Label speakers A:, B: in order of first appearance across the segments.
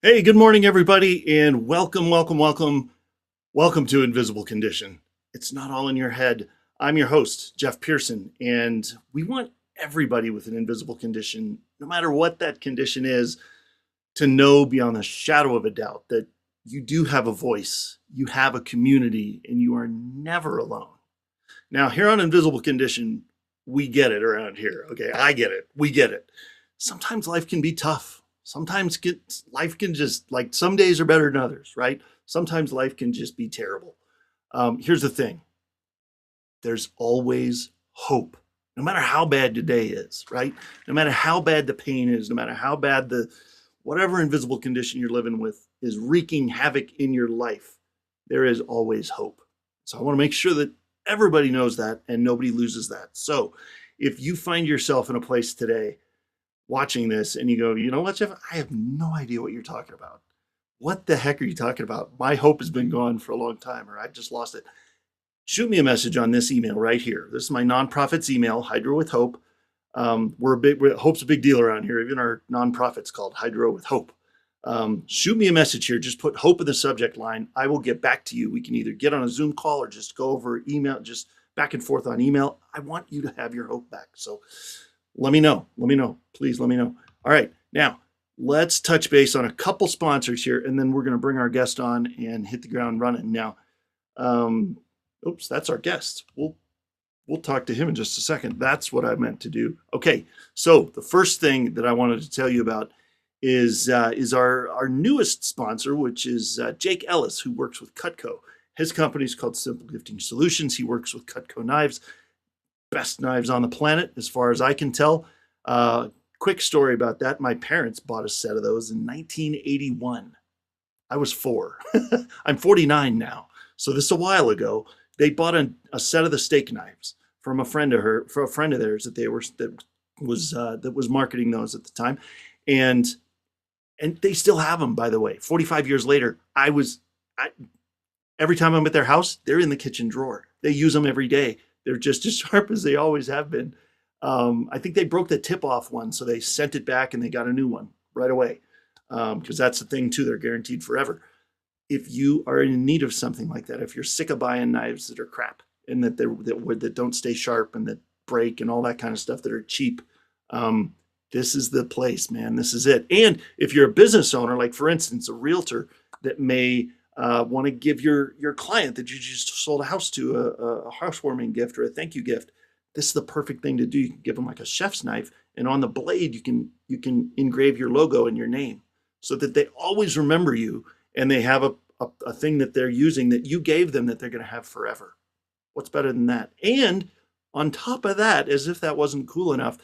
A: Hey, good morning, everybody, and welcome to Invisible Condition. It's not all in your head. I'm your host, Jeff Pearson, and we want everybody with an invisible condition, no matter what that condition is, to know beyond a shadow of a doubt that you do have a voice, you have a community, and you are never alone. Now, here on Invisible Condition, we get it around here. Okay, I get it. We get it. Sometimes life can be tough. Sometimes life can just, like, some days are better than others, right? Sometimes life can just be terrible. Here's the thing, there's always hope. No matter how bad the day is, right? No matter how bad the pain is, no matter how bad whatever invisible condition you're living with is wreaking havoc in your life, there is always hope. So I want to make sure that everybody knows that and nobody loses that. So if you find yourself in a place today watching this and you go, you know what, Jeff, I have no idea what you're talking about. What the heck are you talking about? My hope has been gone for a long time, or I've just lost it. Shoot me a message on this email right here. This is my nonprofit's email, Hydro with Hope. Hope's a big deal around here. Even our nonprofit's called Hydro with Hope. Shoot me a message here. Just put hope in the subject line. I will get back to you. We can either get on a Zoom call or just go over email, just back and forth on email. I want you to have your hope back. So let me know. Please let me know. All right. Now, let's touch base on a couple sponsors here, and then we're going to bring our guest on and hit the ground running. Now, oops, that's our guest. We'll talk to him in just a second. That's what I meant to do. Okay. So the first thing that I wanted to tell you about is our newest sponsor, which is Jake Ellis, who works with Cutco. His company is called Simple Gifting Solutions. He works with Cutco knives. Best knives on the planet, as far as I can tell. Quick story about that. My parents bought a set of those in 1981. I was 4. I'm 49 now. So this is a while ago. They bought a set of the steak knives from a friend of theirs that was marketing those at the time. And they still have them, by the way. 45 years later, every time I'm at their house, they're in the kitchen drawer. They use them every day. They're just as sharp as they always have been. I think they broke the tip off one, so they sent it back and they got a new one right away. Because that's the thing too, they're guaranteed forever. If you are in need of something like that, if you're sick of buying knives that are crap and that don't stay sharp and that break and all that kind of stuff that are cheap, this is the place, man. This is it. And if you're a business owner, like for instance, a realtor that may want to give your client that you just sold a house to a housewarming gift or a thank you gift, this is the perfect thing to do. You can give them like a chef's knife, and on the blade you can engrave your logo and your name, so that they always remember you, and they have a thing that they're using that you gave them that they're going to have forever. What's better than that? And on top of that, as if that wasn't cool enough,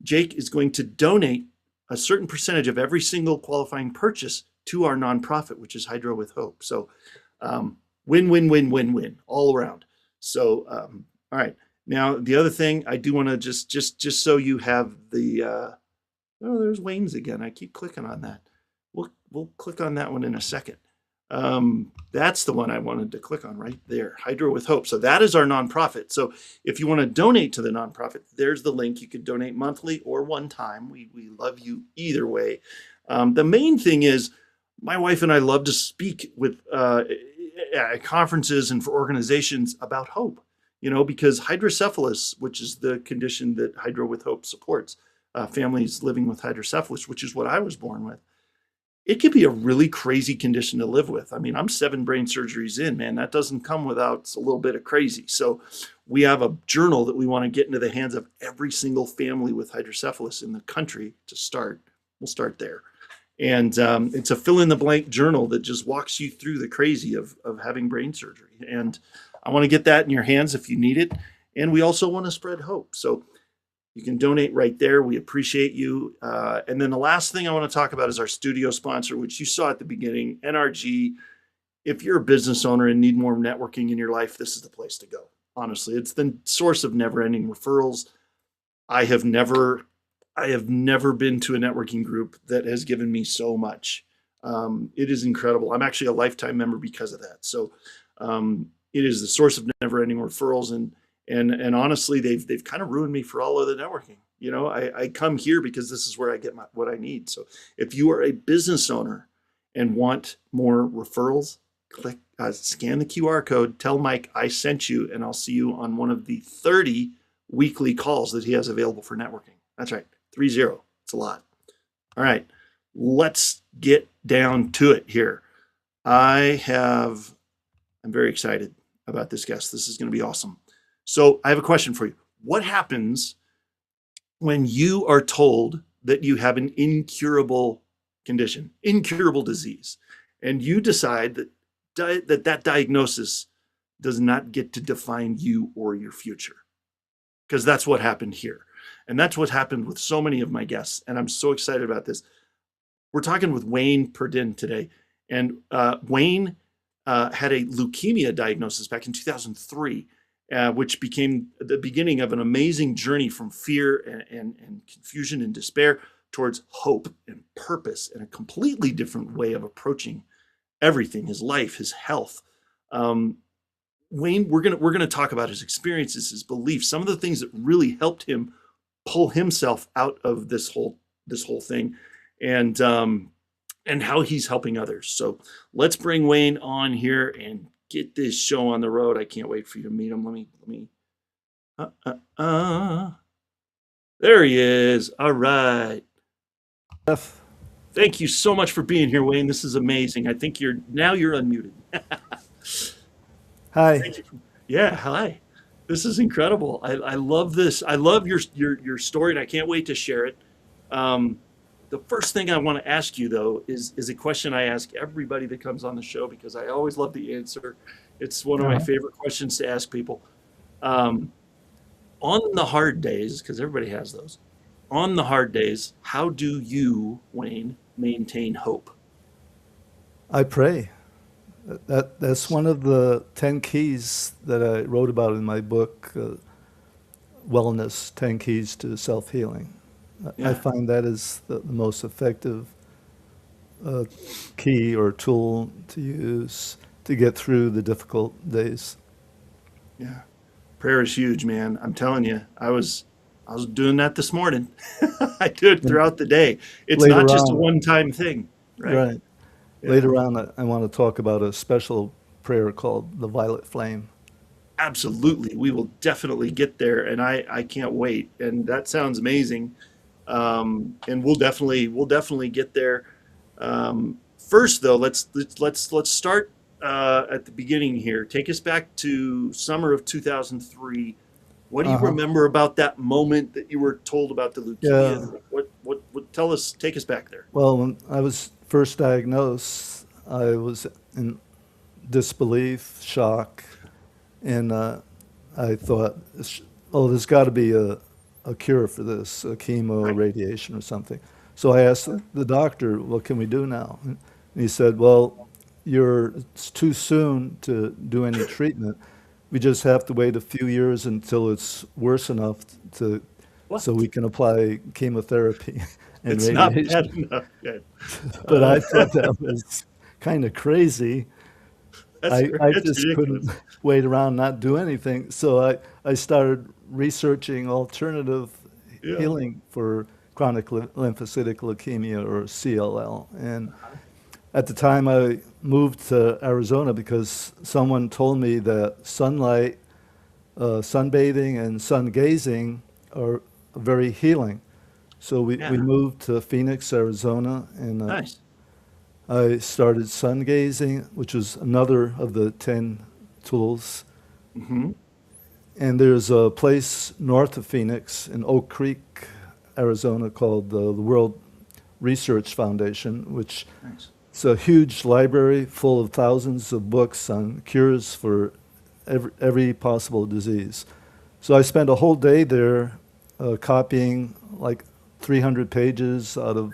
A: Jake is going to donate a certain percentage of every single qualifying purchase to our nonprofit, which is Hydro with Hope. So win, win, win, win, win all around. So, all right. Now, the other thing I do want to just so you have the, oh, there's Wayne's again. I keep clicking on that. We'll click on that one in a second. That's the one I wanted to click on right there, Hydro with Hope. So that is our nonprofit. So if you want to donate to the nonprofit, there's the link. You could donate monthly or one time. We love you either way. The main thing is, my wife and I love to speak with at conferences and for organizations about hope, because hydrocephalus, which is the condition that Hydro with Hope supports, families living with hydrocephalus, which is what I was born with. It can be a really crazy condition to live with. I mean, I'm 7 brain surgeries in, man. That doesn't come without a little bit of crazy. So we have a journal that we want to get into the hands of every single family with hydrocephalus in the country to start. We'll start there. And it's a fill-in-the-blank journal that just walks you through the crazy of having brain surgery. And I want to get that in your hands if you need it. And we also want to spread hope. So you can donate right there. We appreciate you. And then the last thing I want to talk about is our studio sponsor, which you saw at the beginning, NRG. If you're a business owner and need more networking in your life, this is the place to go. Honestly, it's the source of never-ending referrals. I have never been to a networking group that has given me so much. It is incredible. I'm actually a lifetime member because of that. So it is the source of never-ending referrals, and honestly, they've kind of ruined me for all of the networking. I come here because this is where I get what I need. So if you are a business owner and want more referrals, scan the QR code, tell Mike I sent you, and I'll see you on one of the 30 weekly calls that he has available for networking. That's right, 30. It's a lot. All right, let's get down to it here. I'm very excited about this guest. This is going to be awesome. So I have a question for you. What happens when you are told that you have an incurable condition, incurable disease, and you decide that diagnosis does not get to define you or your future? Because that's what happened here. And that's what happened with so many of my guests. And I'm so excited about this. We're talking with Wayne Purdin today. And Wayne had a leukemia diagnosis back in 2003, which became the beginning of an amazing journey from fear and confusion and despair towards hope and purpose and a completely different way of approaching everything, his life, his health. Wayne, we're gonna talk about his experiences, his beliefs, some of the things that really helped him pull himself out of this whole thing, and how he's helping others. So let's bring Wayne on here and get this show on the road. I can't wait for you to meet him. There he is. All right. Thank you so much for being here, Wayne. This is amazing. I think you're unmuted.
B: Hi.
A: Thank you. Yeah, hi. This is incredible. I love this. I love your story, and I can't wait to share it. The first thing I want to ask you, though, is a question I ask everybody that comes on the show because I always love the answer. It's one of my favorite questions to ask people. On the hard days, because everybody has those, on the hard days, how do you, Wayne, maintain hope?
B: I pray. That's one of the 10 keys that I wrote about in my book, Wellness, 10 Keys to Self-Healing. I
A: Yeah,
B: find that is the most effective key or tool to use to get through the difficult days.
A: yeah. Prayer is huge, man. I'm telling you, I was doing that this morning. I do it
B: And
A: throughout the day. It's not
B: later
A: just a
B: on,
A: one-time thing, right?
B: right,
A: Yeah.
B: later on, I want to talk about a special prayer called the Violet Flame.
A: Absolutely. We will definitely get there, and I can't wait. And that sounds amazing. And we'll definitely get there. First, though, let's start at the beginning here. Take us back to summer of 2003. What do you
B: Uh-huh.
A: remember about that moment that you were told about the leukemia?
B: Yeah.
A: What tell us, take us back there.
B: Well, when I was first diagnosed, I was in disbelief, shock, and I thought, oh, there's got to be a cure for this, a chemo,
A: Right.
B: radiation, or something. So I asked the doctor, what can we do now? And he said, well, it's too soon to do any treatment. We just have to wait a few years until it's worse enough so
A: What?
B: we can apply chemotherapy and
A: It's not bad
B: radiation.
A: enough yet.
B: But
A: Uh,
B: I thought that was kind of crazy.
A: that's
B: I
A: that's
B: just couldn't
A: ridiculous.
B: wait around, not do anything. So I started researching alternative
A: Yeah.
B: healing for chronic lymphocytic leukemia or CLL. And at the time I moved to Arizona because someone told me that sunlight, sunbathing and sun gazing are very healing. So we
A: Yeah.
B: moved to Phoenix, Arizona, and
A: Nice.
B: I started sun gazing, which was another of the 10 tools.
A: Hmm.
B: And there's a place north of Phoenix in Oak Creek, Arizona, called the World Research Foundation, which
A: Nice.
B: is a huge library full of thousands of books on cures for every possible disease. So I spent a whole day there copying like 300 pages out of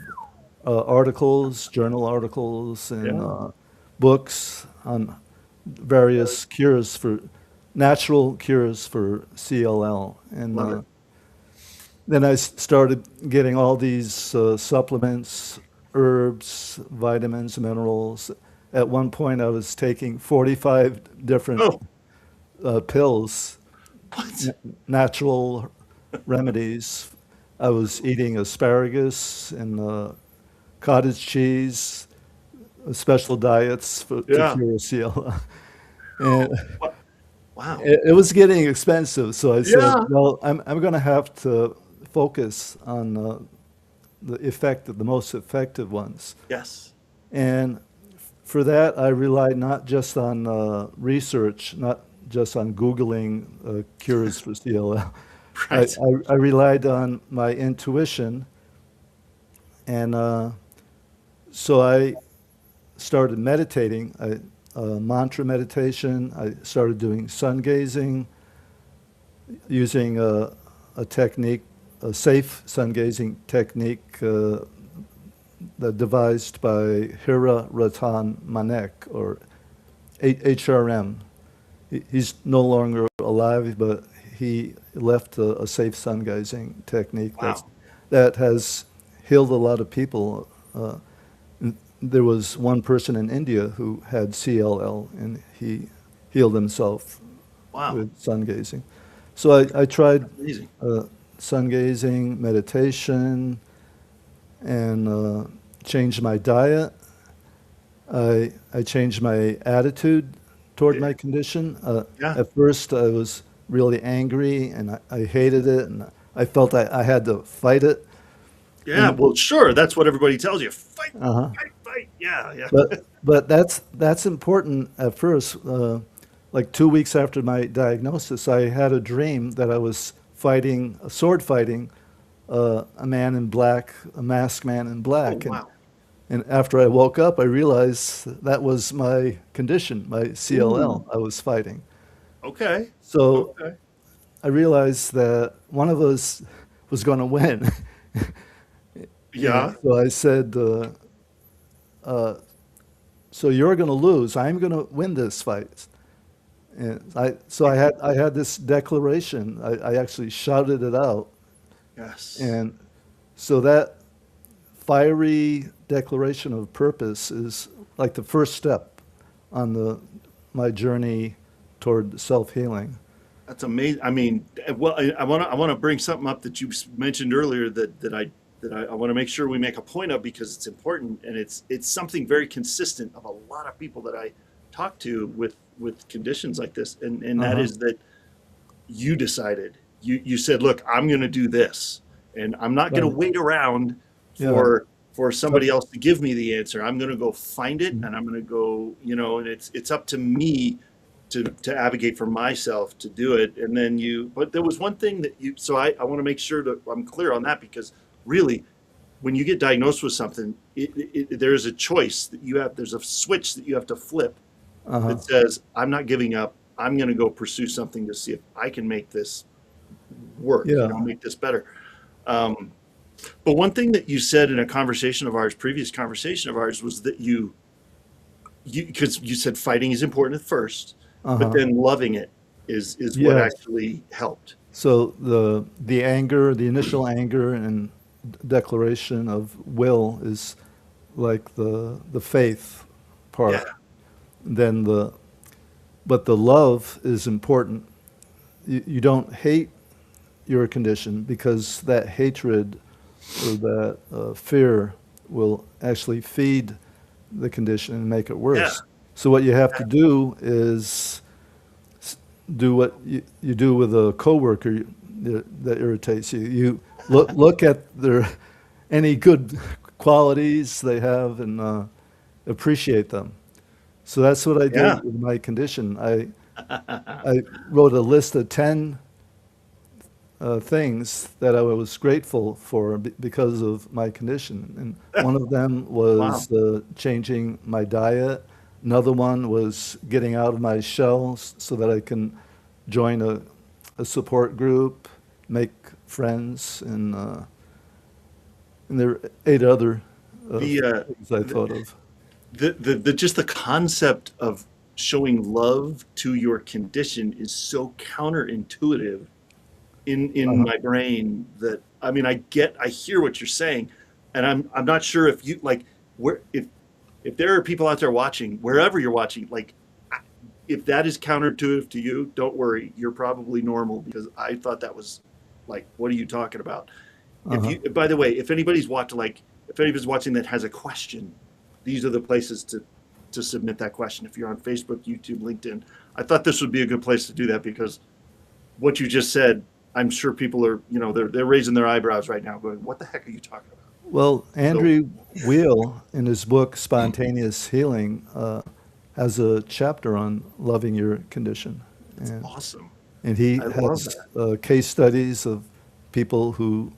B: articles, journal articles, and
A: Yeah.
B: books on various natural cures for CLL. And
A: Love it.
B: then I started getting all these supplements, herbs, vitamins, minerals. At one point, I was taking 45 different
A: Oh,
B: pills,
A: what?
B: natural remedies. I was eating asparagus and cottage cheese, special diets to
A: Yeah.
B: cure CLL. And
A: Wa- Wow.
B: it was getting expensive, so I said,
A: Yeah.
B: well, I'm going to have to focus on the most effective ones.
A: Yes.
B: And for that, I relied not just on research, not just on Googling cures for CLL.
A: Right.
B: I relied on my intuition, and so I started meditating, mantra meditation. I started doing sun gazing, using a technique, a safe sun gazing technique that devised by Hira Ratan Manek, or HRM. He's no longer alive, but he left a safe sun gazing technique
A: Wow.
B: that has healed a lot of people. There was one person in India who had CLL, and he healed himself
A: Wow.
B: with sun gazing. So I tried
A: Amazing.
B: sun gazing, meditation, and changed my diet. I changed my attitude toward my condition.
A: Yeah.
B: At first, I was really angry, and I hated it, and I felt I had to fight it.
A: Yeah.
B: And
A: Well, sure. That's what everybody tells you. Fight,
B: uh-huh.
A: fight, fight. Yeah. Yeah.
B: But that's important at first. Like 2 weeks after my diagnosis, I had a dream that I was fighting, sword fighting, a man in black, a masked man in
A: Oh,
B: black,
A: wow.
B: and after I woke up, I realized that was my condition, my CLL
A: Ooh.
B: I was fighting.
A: Okay.
B: So
A: Okay.
B: I realized that one of us was going to win. And
A: Yeah.
B: so I said, so you're going to lose. I'm going to win this fight. And I had this declaration. I actually shouted it out.
A: Yes.
B: And so that fiery declaration of purpose is like the first step on my journey toward self-healing.
A: That's amazing. I mean, well, I want to bring something up that you mentioned earlier that I want to make sure we make a point of because it's important and it's something very consistent of a lot of people that I talk to with conditions like this, and that
B: Uh-huh.
A: is that you decided you said, look, I'm going to do this, and I'm not going to
B: Right.
A: wait around
B: Yeah.
A: for somebody else to give me the answer. I'm going to go find it,
B: Mhm.
A: and I'm going to go, and it's up to me to advocate for myself to do it. And then but there was one thing that so I want to make sure that I'm clear on that because really, when you get diagnosed with something, there's a choice that you have, there's a switch that you have to flip
B: Uh-huh.
A: that says, I'm not giving up. I'm going to go pursue something to see if I can make this work,
B: Yeah.
A: make this better. Um, but one thing that you said in a conversation of ours, previous conversation of ours, was that because you said fighting is important at first, but
B: Uh-huh.
A: then loving it is what
B: Yes.
A: actually helped.
B: So the anger, the initial anger and declaration of will is like the faith
A: Yeah.
B: part. Then but the love is important. You don't hate your condition because that hatred or that fear will actually feed the condition and make it
A: Yeah.
B: worse. So what you have to do is do what you do with a coworker that irritates you. You look at their any good qualities they have and appreciate them. So that's what I
A: Yeah.
B: did with my condition. I wrote a list of 10 things that I was grateful for because of my condition. And one of them
A: Wow.
B: was changing my diet. Another one was getting out of my shell so that I can join a support group, make friends, and there are 8 other
A: The,
B: things I thought of.
A: the just the concept of showing love to your condition is so counterintuitive in
B: Uh-huh.
A: my brain that I mean I hear what you're saying, and I'm not sure if you like where if there are people out there watching wherever you're watching, like if that is counterintuitive to you, don't worry, you're probably normal because I thought that was like, what are you talking about? If
B: Uh-huh.
A: you, by the way, if anybody's watching, like if anybody's watching that has a question, these are the places to submit that question. If you're on Facebook, YouTube, LinkedIn, I thought this would be a good place to do that because what you just said, I'm sure people are, they're raising their eyebrows right now going, what the heck are you talking about?
B: Well,
A: So
B: Andrew Weil, in his book Spontaneous Healing, has a chapter on loving your condition.
A: it's
B: And,
A: awesome.
B: and he
A: I love
B: has
A: that.
B: case studies of people who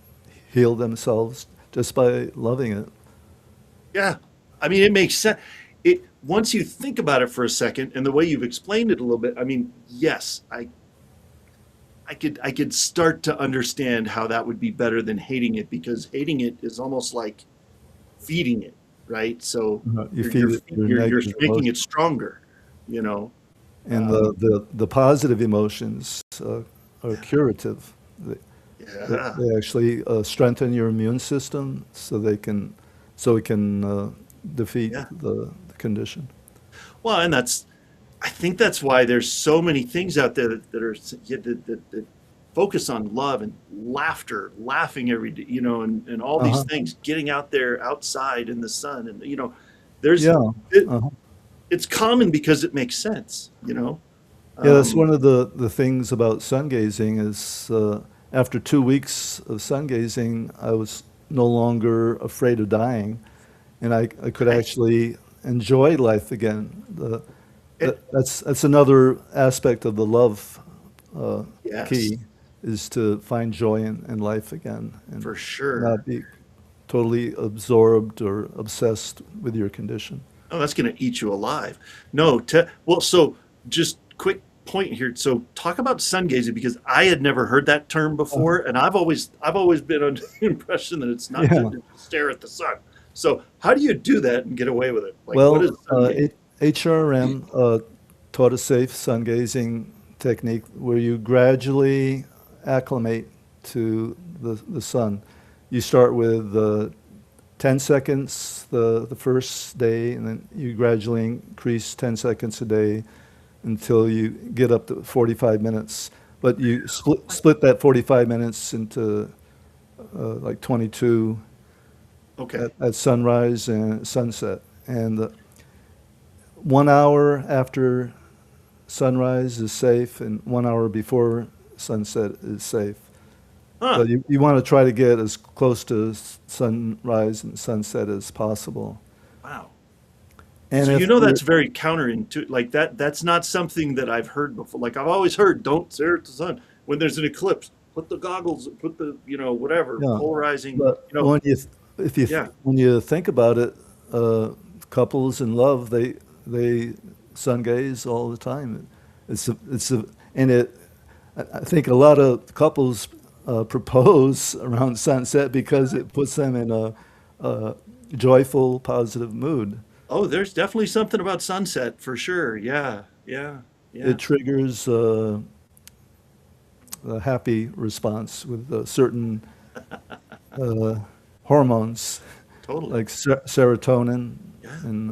B: heal themselves just by loving it.
A: Yeah. I mean, it makes sense. Once you think about it for a second and the way you've explained it a little bit, I mean, yes, I could start to understand how that would be better than hating it because hating it is almost like feeding it, right? So
B: You
A: you're
B: feed
A: you're
B: it your
A: you're
B: negative
A: making it
B: emotions.
A: stronger, you know.
B: And
A: Um,
B: the positive emotions are curative.
A: yeah,
B: They actually strengthen your immune system so it can defeat
A: yeah.
B: the condition.
A: Well, and I think that's why there's so many things out there that are yeah, that focus on love and laughter, laughing every day, and all these
B: Uh-huh.
A: things, getting out there outside in the sun, and there's
B: Yeah.
A: it,
B: Uh-huh.
A: it's common because it makes sense.
B: Yeah, that's
A: Um,
B: one of the things about sun gazing is after 2 weeks of sun gazing, I was no longer afraid of dying, and I could
A: nice.
B: actually enjoy life again.
A: It,
B: That's another aspect of the love uh,
A: yes,
B: key is to find joy in life again and
A: for sure.
B: not be totally absorbed or obsessed with your condition.
A: Oh, that's going to eat you alive. No, well, so just quick point here. So talk about sun gazing because I had never heard that term before, and I've always been under the impression that it's not
B: Yeah.
A: good to stare at the sun. So how do you do that and get away with it? Like, what is
B: Well,
A: sun gazing?
B: HRM taught a safe sun gazing technique where you gradually acclimate to the sun. You start with 10 seconds the first day, and then you gradually increase 10 seconds a day until you get up to 45 minutes. But you split that 45 minutes into like 22
A: Okay.
B: at sunrise and sunset. And 1 hour after sunrise is safe, and 1 hour before sunset is safe.
A: Huh.
B: But you want to try to get as close to sunrise and sunset as possible.
A: Wow.
B: And
A: So
B: if you're,
A: that's very counterintuitive. Like that's not something that I've heard before. Like I've always heard, don't stare at the sun when there's an eclipse. Put the goggles, put the whatever
B: yeah,
A: polarizing.
B: but
A: Yeah.
B: when you think about it, couples in love they sun gaze all the time. And I think a lot of couples propose around sunset because it puts them in a joyful, positive mood.
A: Oh, there's definitely something about sunset for sure. Yeah, yeah, yeah.
B: It triggers a happy response with certain uh, hormones
A: Totally.
B: like serotonin
A: Yeah,
B: and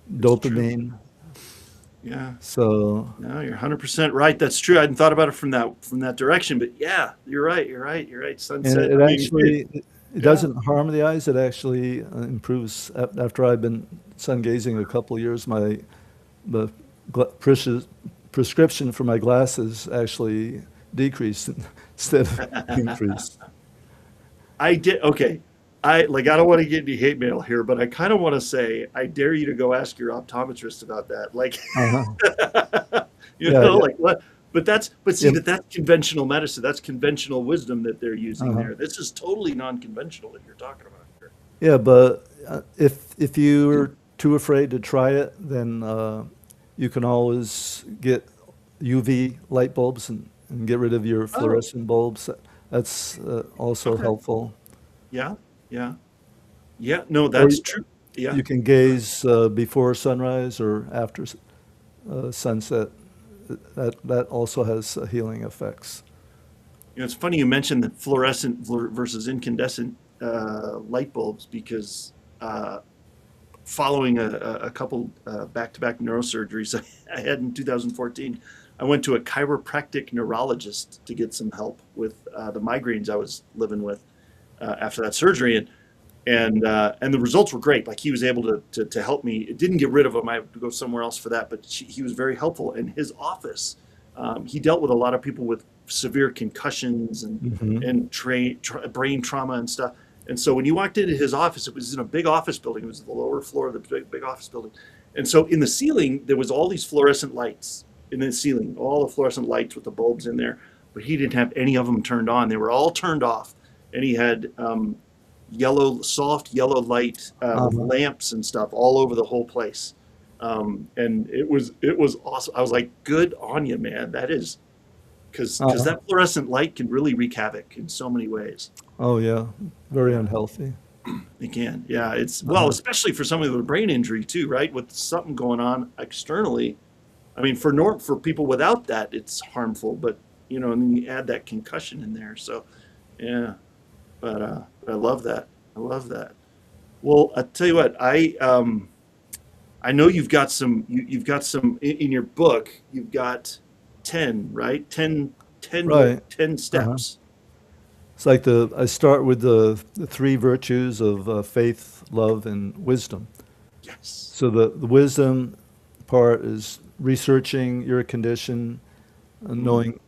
A: it's true.
B: dopamine.
A: Yeah.
B: So
A: No, you're 100% right. That's true. I hadn't thought about it from that direction, but yeah, you're right. You're right. You're right.
B: and
A: Sunset.
B: it
A: I mean,
B: actually it
A: yeah.
B: doesn't harm the eyes. It actually improves. After I've been sun gazing a couple of years, my the prescription for my glasses actually decreased instead of increased.
A: I did. Okay. I don't want to get any hate mail here, but I kind of want to say I dare you to go ask your optometrist about that. Like,
B: Uh-huh. Yeah, yeah,
A: like what? But see
B: yeah.
A: that's conventional medicine. That's conventional wisdom that they're using
B: Uh-huh.
A: there. This is totally non-conventional that you're talking about here.
B: Yeah, but if you're too afraid to try it, then you can always get UV light bulbs and get rid of your
A: Oh,
B: fluorescent bulbs. That's also
A: okay.
B: helpful.
A: Yeah, yeah, yeah. No,
B: Or
A: that's true. Yeah.
B: you can gaze before sunrise or after sunset. That also has healing effects.
A: It's funny you mentioned the fluorescent versus incandescent light bulbs because uh, following a couple back-to-back neurosurgeries I had in 2014, I went to a chiropractic neurologist to get some help with the migraines I was living with after that surgery. And and the results were great. Like he was able to help me. It didn't get rid of him. I had to go somewhere else for that, but he was very helpful. In his office, he dealt with a lot of people with severe concussions
B: Hmm.
A: and brain trauma and stuff. And so when you walked into his office, it was in a big office building. It was the lower floor of the big office building. And so in the ceiling, there was all these fluorescent lights in the ceiling, all the fluorescent lights with the bulbs in there. But he didn't have any of them turned on. They were all turned off. And he had soft yellow light with
B: Uh-huh.
A: lamps and stuff all over the whole place. And it was awesome. I was like, good on you, man. That is because
B: Uh-huh.
A: that fluorescent light can really wreak havoc in so many ways.
B: Oh, yeah. Very
A: Yeah,
B: unhealthy.
A: it can. Yeah, it's well,
B: Uh-huh.
A: especially for somebody with a brain injury too, right? With something going on externally. I mean, for people without that, it's harmful, but and then you add that concussion in there. So, yeah, but I love that. I love that. Well, I tell you what, I know you've got some in your book. You've got 10, right? 10
B: Right.
A: 10
B: Uh-huh.
A: steps.
B: It's like I start with the three virtues of faith, love, and wisdom.
A: Yes.
B: So the wisdom part is researching your condition,
A: Mm,
B: knowing,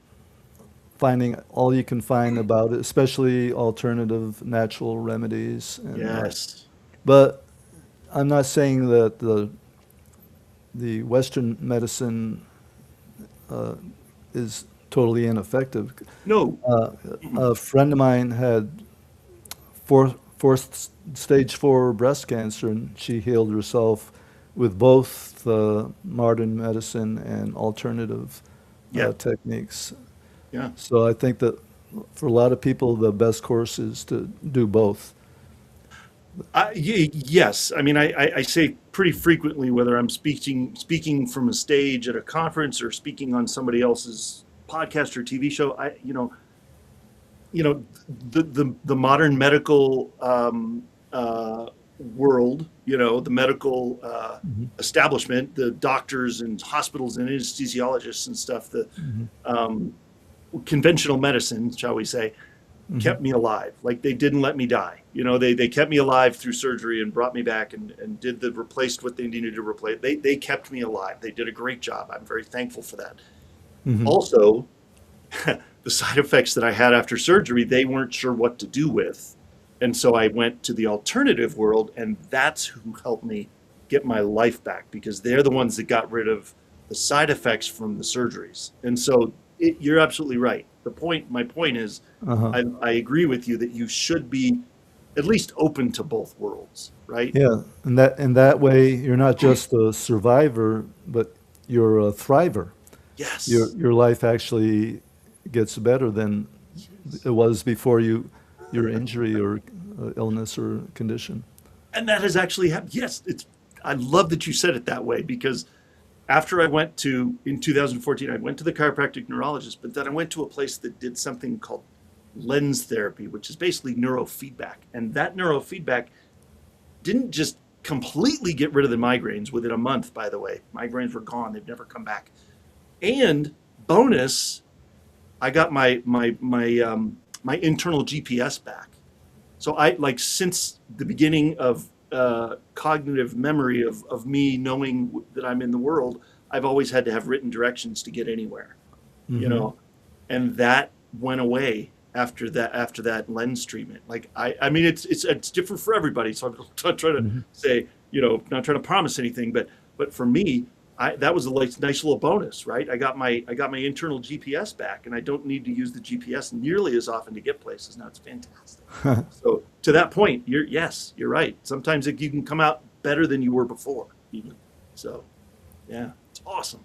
B: finding all you can find about it, especially alternative natural remedies. And
A: yes.
B: but I'm not saying that the Western medicine uh, is totally ineffective.
A: No.
B: Uh,
A: Mm-mm.
B: a friend of mine had fourth stage 4 breast cancer, and she healed herself with both modern medicine and alternative
A: Yeah.
B: techniques.
A: Yeah.
B: So I think that for a lot of people, the best course is to do both.
A: Yes. I mean, I say pretty frequently, whether I'm speaking from a stage at a conference or speaking on somebody else's podcast or TV show, you know, the modern medical world, the medical
B: Hmm.
A: establishment, the doctors and hospitals and anesthesiologists and stuff, the
B: Hmm.
A: um, conventional medicine, shall we say,
B: Hmm.
A: kept me alive. Like they didn't let me die. They kept me alive through surgery and brought me back and replaced what they needed to replace. They kept me alive. They did a great job. I'm very thankful for that.
B: Hmm.
A: Also, the side effects that I had after surgery, they weren't sure what to do with. And so I went to the alternative world, and that's who helped me get my life back because they're the ones that got rid of the side effects from the surgeries. And so you're absolutely right. My point is,
B: Uh-huh.
A: I agree with you that you should be at least open to both worlds, right?
B: Yeah, and that way you're not just a survivor, but you're a thriver.
A: Yes.
B: Your life actually gets better than it was before your injury or illness or condition.
A: And that has actually happened. Yes, I love that you said it that way because after I went in 2014, I went to the chiropractic neurologist, but then I went to a place that did something called lens therapy, which is basically neurofeedback. And that neurofeedback didn't just completely get rid of the migraines within a month, by the way. Migraines were gone, they've never come back. And bonus, I got my internal GPS back. So I like since the beginning of cognitive memory of me knowing that I'm in the world, I've always had to have written directions to get anywhere, you
B: Hmm.
A: know, and that went away after that lens treatment. Like I mean it's different for everybody. So I'm not trying to
B: Hmm.
A: say not trying to promise anything, but for me, that was a nice little bonus, right? I got my internal GPS back, and I don't need to use the GPS nearly as often to get places. Now it's fantastic. So to that point, you're right. Sometimes you can come out better than you were before, even. So yeah, it's awesome.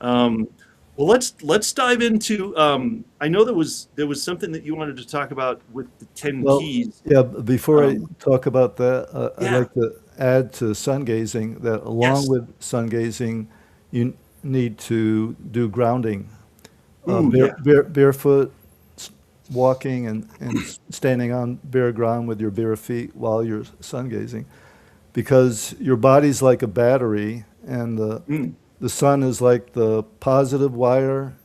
A: Um, well, let's dive into. I know there was something that you wanted to talk about with the 10
B: Well,
A: keys.
B: yeah, before I
A: Um,
B: talk about that, I'd
A: yeah.
B: like to add to sun gazing that along
A: Yes.
B: with sun gazing, you need to do grounding.
A: Ooh, yeah.
B: Barefoot, walking and standing on bare ground with your bare feet while you're sun gazing, because your body's like a battery, and
A: Mm,
B: the sun is like the positive wire,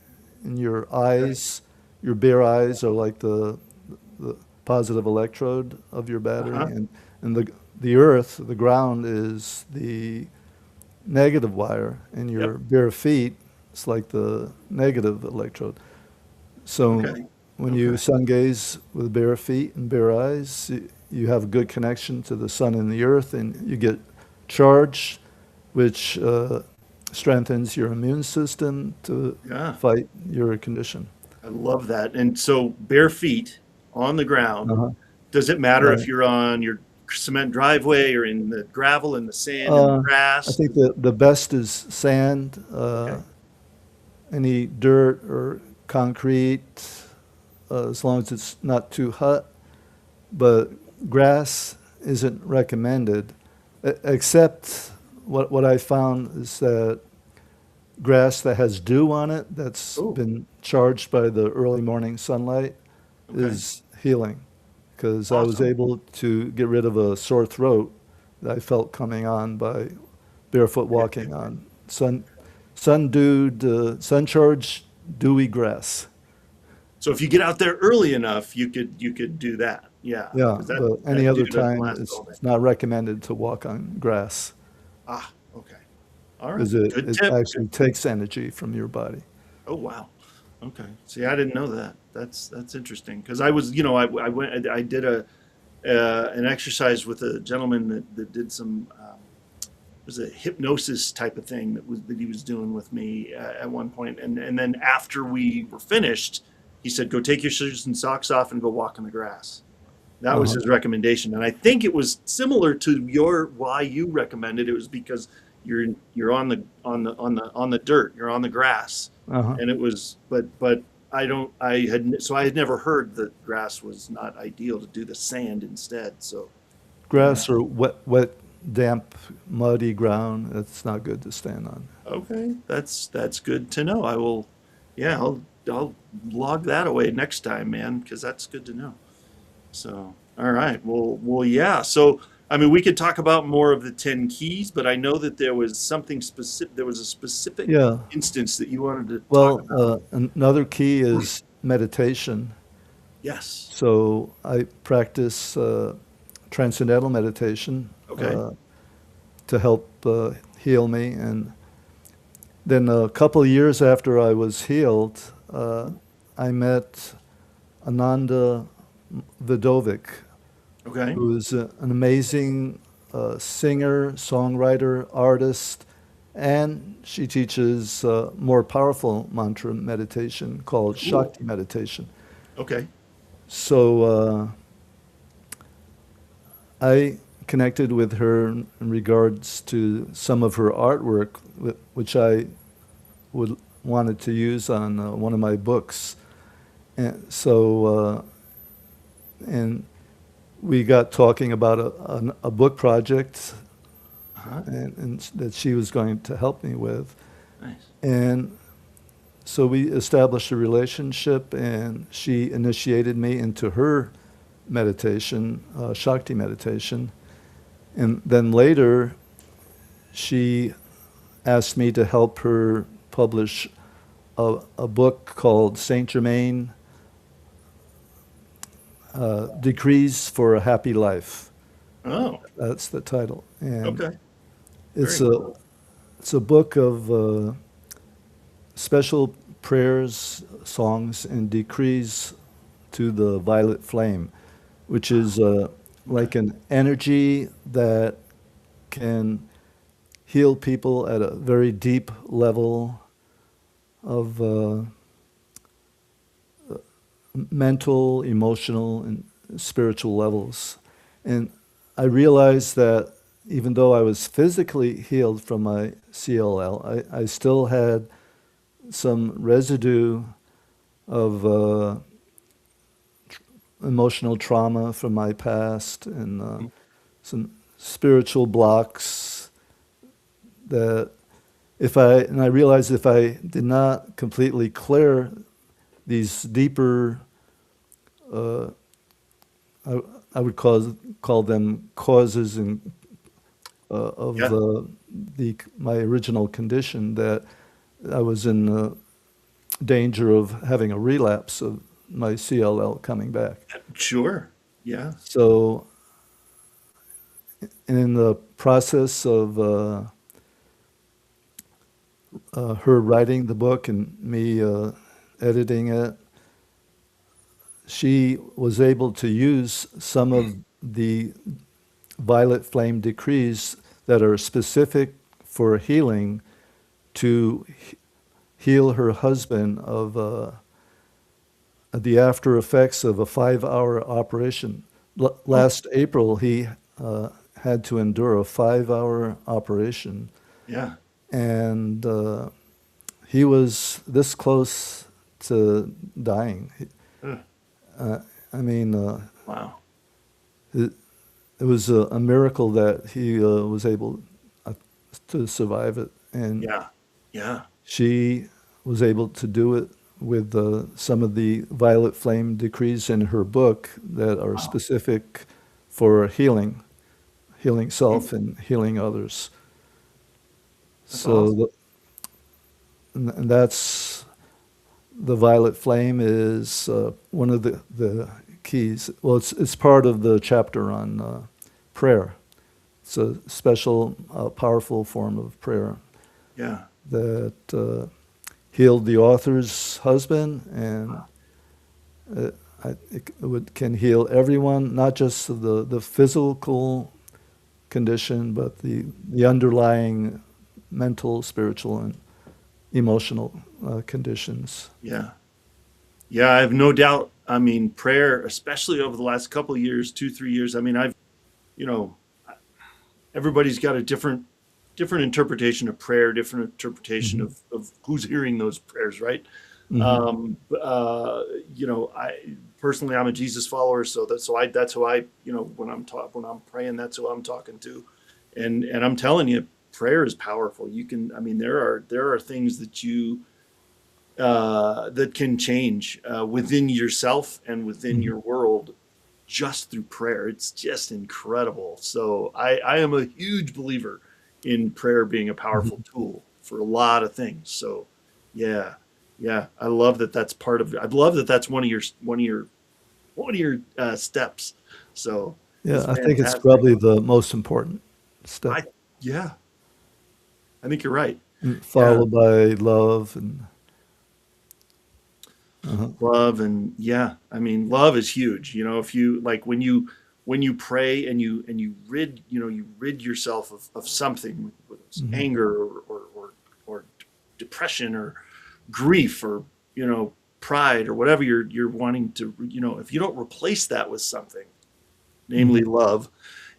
B: and your
A: right.
B: eyes, your bare eyes are like the positive electrode of your battery,
A: Uh-huh.
B: and the earth, the ground, is the negative wire, and
A: Yep.
B: your bare feet is like the negative electrode. So
A: Okay.
B: when you
A: Okay.
B: sun gaze with bare feet and bare eyes, you have a good connection to the sun and the earth, and you get charge, which strengthens your immune system to
A: Yeah.
B: fight your condition.
A: I love that. And so bare feet on the ground,
B: Uh-huh.
A: does it matter if
B: Right.
A: you're on your cement driveway or in the gravel, in the sand, in the
B: Uh, I
A: grass?
B: think the best is sand,
A: Okay.
B: any dirt or concrete, as long as it's not too hot. But grass isn't recommended, except what I found is that grass that has dew on it, that's
A: Oh,
B: been charged by the early morning sunlight,
A: okay.
B: is healing. Because I was
A: Awesome.
B: able to get rid of a sore throat that I felt coming on by barefoot
A: Yeah.
B: walking on sun charged dewy grass.
A: So if you get out there early enough, you could do that. Yeah.
B: Yeah,
A: Because
B: but any
A: that dew
B: other
A: doesn't
B: time,
A: last all day.
B: it's not recommended to walk on grass
A: Ah, okay. All right.
B: because it,
A: Good
B: it
A: tip.
B: actually takes energy from your body.
A: Oh, wow. Okay. See, I didn't know that. That's interesting because I was, I went, I did an exercise with a gentleman that did some it was a hypnosis type of thing that he was doing with me at one point, and then after we were finished, he said, "Go take your shoes and socks off and go walk in the grass." That was
B: Uh-huh.
A: his recommendation, and I think it was similar to your why you recommended it was because you're on the dirt, you're on the grass,
B: Uh-huh.
A: and it was but I had never heard that grass was not ideal to do the sand instead. So yeah,
B: Grass or wet, damp, muddy ground, it's not good to stand on.
A: okay, that's good to know. I will, yeah, I'll log that away next time, man, because that's good to know. So, all right. Well, yeah. So, I mean, we could talk about more of the 10 keys, but I know that there was something specific, there was a specific
B: Yeah.
A: instance that you wanted to talk
B: Well,
A: about.
B: another key is meditation.
A: Yes.
B: So I practice transcendental meditation
A: Okay.
B: to help heal me. And then a couple of years after I was healed, I met Ananda Vidovic,
A: Okay.
B: who is an amazing singer, songwriter, artist, and she teaches more powerful mantra meditation called
A: Cool.
B: Shakti meditation.
A: Okay.
B: So I connected with her in regards to some of her artwork, which I would wanted to use on one of my books. And so, and we got talking about a book project
A: Uh-huh.
B: and that she was going to help me with.
A: Nice.
B: And so we established a relationship, and she initiated me into her meditation, Shakti meditation. And then later, she asked me to help her publish a book called Saint Germain Decrees for a Happy Life.
A: Oh,
B: That's the title. And
A: okay.
B: it's
A: Very
B: a
A: cool.
B: it's a book of special prayers, songs, and decrees to the violet flame, which is like
A: Okay.
B: an energy that can heal people at a very deep level of mental, emotional, and spiritual levels. And I realized that even though I was physically healed from my CLL, I still had some residue of emotional trauma from my past and some spiritual blocks that and I realized if I did not completely clear these deeper, I, I would call them causes and of
A: Yeah.
B: my original condition, that I was in danger of having a relapse of my CLL coming back.
A: Sure. Yeah.
B: So in the process of her writing the book and me editing it, she was able to use some of the violet flame decrees that are specific for healing to heal her husband of the after effects of a 5-hour operation.
A: Oh,
B: Last April, he had to endure a 5-hour operation,
A: yeah.
B: and he was this close to dying.
A: Ugh,
B: I mean,
A: wow.
B: it, it was a miracle that he was able uh, to survive it, and
A: Yeah. Yeah.
B: she was able to do it with some of the violet flame decrees in her book that are
A: Wow.
B: specific for healing
A: Mm,
B: self and healing others.
A: that's
B: So
A: awesome.
B: and that's the violet flame is one of the keys. Well, it's part of the chapter on prayer. It's a special, powerful form of prayer
A: Yeah.
B: that healed the author's husband, and
A: Wow.
B: can heal everyone, not just the physical condition, but the underlying mental, spiritual, and emotional conditions.
A: Yeah. Yeah. I have no doubt. I mean, prayer, especially over the last couple of years, 2, 3 years. I mean, you know, everybody's got a different interpretation of prayer, different interpretation
B: Hmm.
A: of who's hearing those prayers, right?
B: Hmm.
A: Um, uh, I personally, I'm a Jesus follower, so that's who I, when I'm praying, that's who I'm talking to, and I'm telling you, prayer is powerful. You can, I mean, there are things that can change within yourself and within
B: Hmm.
A: your world just through prayer. It's just incredible. So I am a huge believer in prayer being a powerful
B: Hmm.
A: tool for a lot of things. So yeah, yeah, I love that that's part of it. I love that that's one of your steps. So
B: Yeah,
A: it's
B: I think it's
A: fantastic.
B: probably the most important step,
A: I Yeah, I think you're right. Yeah,
B: followed by love and uh
A: love and yeah, I mean love is huge. If you like when you pray and you rid yourself of something, whether it's
B: hmm
A: anger or depression or grief or pride or whatever you're wanting to, if you don't replace that with something, namely
B: hmm
A: love.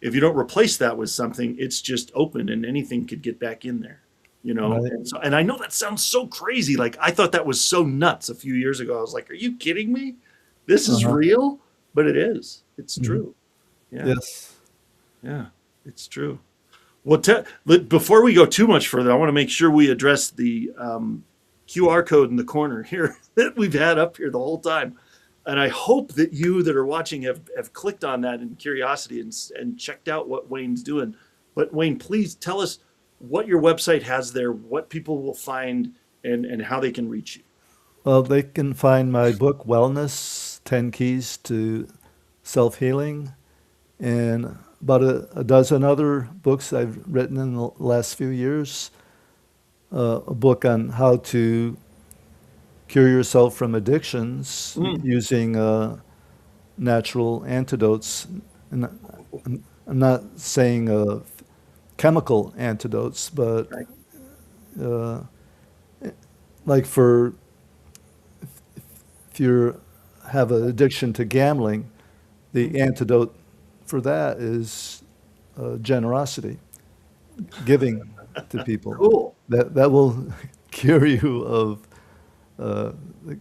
A: If you don't replace that with something, it's just open and anything could get back in there.
B: right.
A: And I know that sounds so crazy. Like I thought that was so nuts a few years ago. I was like, "Are you kidding me? This is
B: Uh-huh.
A: real?" But it is. It's
B: Hmm.
A: true. Yeah,
B: Yes.
A: yeah, it's true. Well, before we go too much further, I want to make sure we address the QR code in the corner here that we've had up here the whole time. And I hope that you that are watching have clicked on that in curiosity and checked out what Wayne's doing. But Wayne, please tell us what your website has there, what people will find, and how they can reach you.
B: Well, they can find my book, Wellness 10 Keys to Self Healing, and about a dozen other books I've written in the last few years. A book on how to cure yourself from addictions
A: Mm.
B: using natural antidotes. And I'm not saying chemical antidotes, but
A: Right.
B: uh, like for if you have an addiction to gambling,
A: Mm.
B: the antidote for that is generosity, giving to people.
A: Cool.
B: That will cure you of the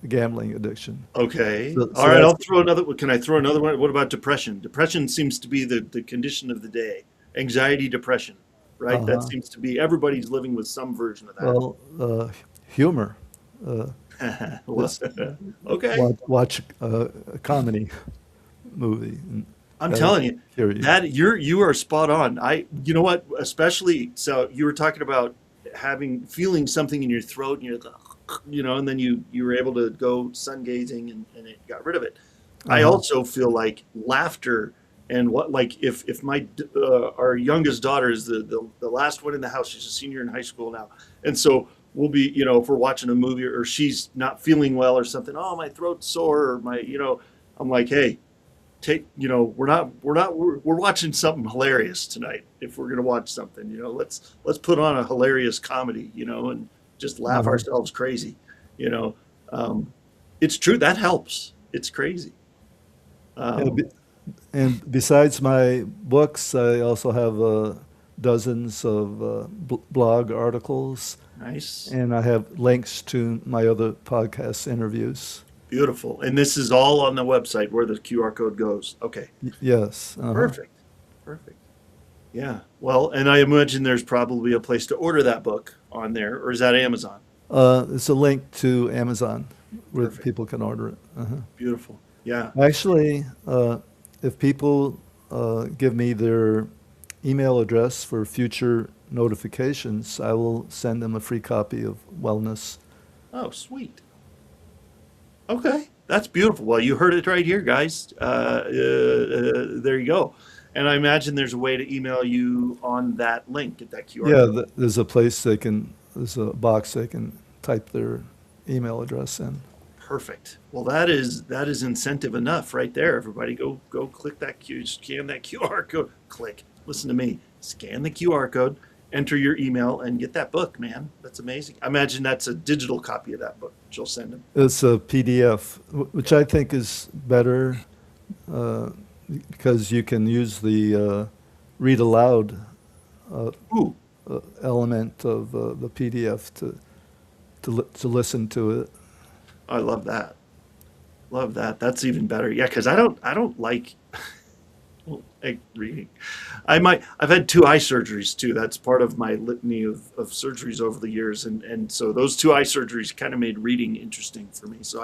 B: gambling addiction.
A: Okay.
B: So,
A: All
B: so
A: right.
B: that's
A: I'll throw another. Can I throw another one? What about depression? Depression seems to be the condition of the day. Anxiety, depression, right? That
B: uh-huh.
A: seems to be everybody's living with some version of that.
B: Well, humor. Uh,
A: Well,
B: just
A: okay.
B: watch a comedy movie, and
A: I'm
B: that'll
A: telling you
B: cure you.
A: that you are spot on. You know what? Especially so you were talking about feeling something in your throat, and and then you were able to go sun gazing and it got rid of it. I
B: Uh-huh.
A: also feel like laughter and what, like if my our youngest daughter is the last one in the house. She's a senior in high school now, and so we'll be, if we're watching a movie or she's not feeling well or something. Oh, my throat's sore, or I'm like, hey, take, we're watching something hilarious tonight. If we're gonna watch something, let's put on a hilarious comedy, and just laugh
B: Uh-huh.
A: ourselves crazy. You know, um, it's true, that helps. It's crazy.
B: Yeah,
A: Um,
B: and besides my books, I also have dozens of blog articles,
A: nice,
B: and I have links to my other podcast interviews.
A: beautiful, and this is all on the website where the QR code goes. Okay,
B: Yes. Uh-huh.
A: perfect, perfect. Yeah. Well, and I imagine there's probably a place to order that book on there, or is that Amazon?
B: It's a link to Amazon where
A: Perfect.
B: people can order it. Uh-huh.
A: Beautiful. Yeah.
B: Actually, if people give me their email address for future notifications, I will send them a free copy of Wellness.
A: Oh, sweet. Okay. That's beautiful. Well, you heard it right here, guys. There you go. And I imagine there's a way to email you on that link, get that QR
B: Yeah,
A: code.
B: there's there's a box they can type their email address in.
A: Perfect. Well, that is incentive enough right there. Everybody, go click that scan that QR code. Click. Listen to me. Scan the QR code, enter your email, and get that book, man. That's amazing. I imagine that's a digital copy of that book that you'll send them.
B: It's a PDF, which
A: Yeah.
B: I think is better uh, because you can use the read aloud uh,
A: Ooh,
B: element of the PDF to listen to it.
A: I love that. Love that. That's even better. Yeah, because I don't like reading. I've had two eye surgeries too. That's part of my litany of surgeries over the years, and so those two eye surgeries kind of made reading interesting for me. So